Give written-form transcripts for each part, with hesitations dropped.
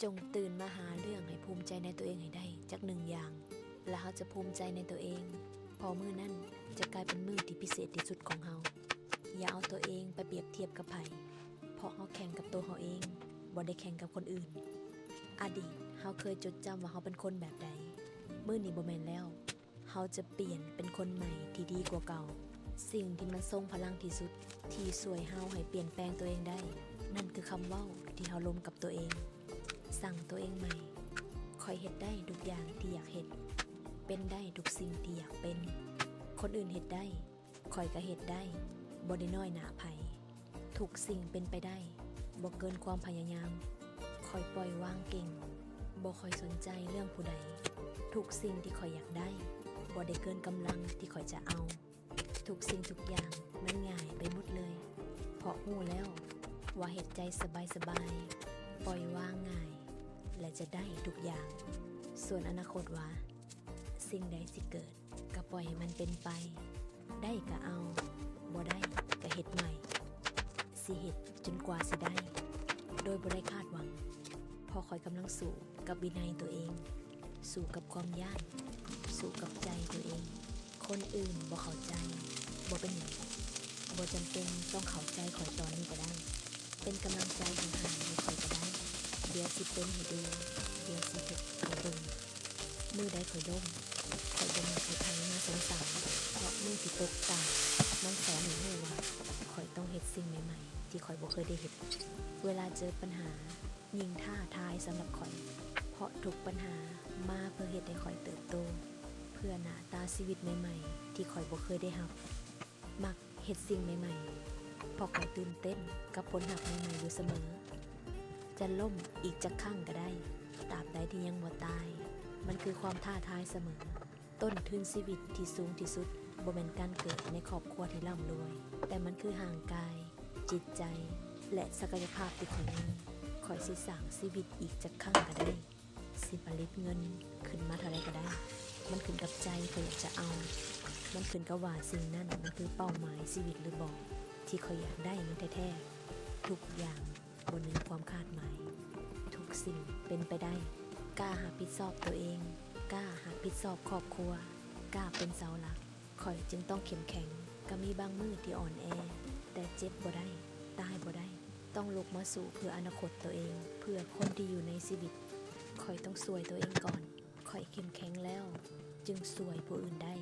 จงตื่นมาหาเรื่องให้ภูมิใจในตัวเองให้ได้จักหนึ่งอย่างและเขาจะภูมิใจในตัวเองพอมื้อนั้นจะกลายเป็นมื้อที่พิเศษที่สุดของเราอย่าเอาตัวเองไปเปรียบเทียบกับไผเพราะเราแข่งกับตัวเราเองบ่ได้แข่งกับคนอื่นอดีตเราเคยจดจำว่าเราเป็นคนแบบใดมื้อนี้บ่แม่นแล้วเราจะเปลี่ยนเป็นคนใหม่ที่ดีกว่าเก่าสิ่งที่มันทรงพลังที่สุดที่ช่วยเราให้เปลี่ยนแปลงตัวเองได้นั่นคือคำเว้าที่เราลมกับตัวเองสั่งตัวเองใหม่คอยเฮ็ดได้ทุกอย่างที่อยากเฮ็ดเป็นได้ทุกสิ่งที่อยากเป็นคนอื่นเฮ็ดได้คอยก็เฮ็ดได้บ่ได้น้อยหน้าไผทุกสิ่งเป็นไปได้บ่เกินความพยายามคอยปล่อยวางเก่งบ่คอยสนใจเรื่องผู้ใดทุกสิ่งที่คอยอยากได้บ่ได้เกินกำลังที่คอยจะเอาทุกสิ่งทุกอย่างมันง่ายไปหมดเลยเพราะฮู้แล้วว่าเฮ็ดใจสบายๆปล่อยวางง่ายและจะได้ทุกอย่างส่วนอนาคตว่าสิ่งใดสิเกิดก็ปล่อยให้มันเป็นไปได้ก็เอาบ่ได้ก็เฮ็ดใหม่สิเฮ็ดจนกว่าสิได้โดยบ่ได้คาดหวังพอคอยกำลังสู้กับวินัยตัวเองสู้กับความยากสู้กับใจตัวเองคนอื่นบ่เข้าใจบ่เป็นหยังบ่จำเป็นต้องเข้าใจคอยตอนนี้ก็ได้เป็นกำลังใจห่างๆให้คอยก็ได้เดี๋ยวสิเป็นให้ดูเดี๋ยวสิเฮ็ดให้เบิ่งมือใดคอยล้มคอยบ่มีใครไผมาสงสารเพราะมือที่ตกต่ำมันสอนให้รู้ว่าคอยต้องเฮ็ดสิ่งใหม่ๆที่คอยบ่เคยได้เฮ็ดเวลาเจอปัญหายิ่งท้าทายสำหรับคอยเพราะทุกปัญหามาเพื่อเฮ็ดให้คอยเติบโตเพื่อหน้าตาชีวิตใหม่ๆที่คอยบ่เคยได้รับมักเฮ็ดสิ่งใหม่ๆเพราะคอยตื่นเต้นกับผลลัพธ์ใหม่ๆอยู่เสมอจะล่มอีกจักครั้งก็ได้ตราบใดที่ยังบ่ตายมันคือความท้าทายเสมอต้นทุนชีวิตที่สูงที่สุดบ่แม่นการเกิดในครอบครัวที่ร่ำรวยแต่มันคือห่างกายจิตใจและศักยภาพที่ข้อยมีข้อยสิสร้างชีวิตอีกจักครั้งก็ได้สิผลิตเงินขึ้นมาเท่าใดก็ได้มันขึ้นกับใจข้อยอยากจะเอามันขึ้นกับว่าสิ่งนั้นมันคือเป้าหมายชีวิตหรือบ่ที่ข้อยอยากได้มันแท้ๆทุกอย่างบนเหนือความคาดหมายทุกสิ่งเป็นไปได้กล้ารับผิดชอบตัวเองกล้ารับผิดชอบครอบครัวกล้าเป็นเสาหลักข้อยจึงต้องเข้มแข็งก็มีบางมื้อที่อ่อนแอแต่เจ็บบ่ได้ตายบ่ได้ต้องลุกมาสู้เพื่ออนาคตตัวเองเพื่อคนที่อยู่ในชีวิตข้อยต้องช่วยตัวเองก่อนข้อยเข้มแข็งแล้วจึงช่วยผู้อื่นได้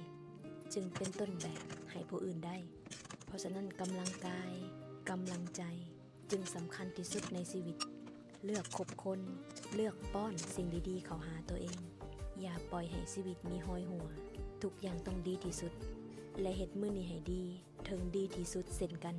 จึงเป็นต้นแบบให้ผู้อื่นได้เพราะฉะนั้นกำลังกายกำลังใจจึงสำคัญที่สุดในชีวิตเลือกคบคนเลือกป้อนสิ่งดีๆเข้าหาตัวเองอย่าปล่อยให้ชีวิตมีห้อยหัวทุกอย่างต้องดีที่สุดและเฮ็ดมื้อนี้ให้ดีถึงดีที่สุดเช่นกัน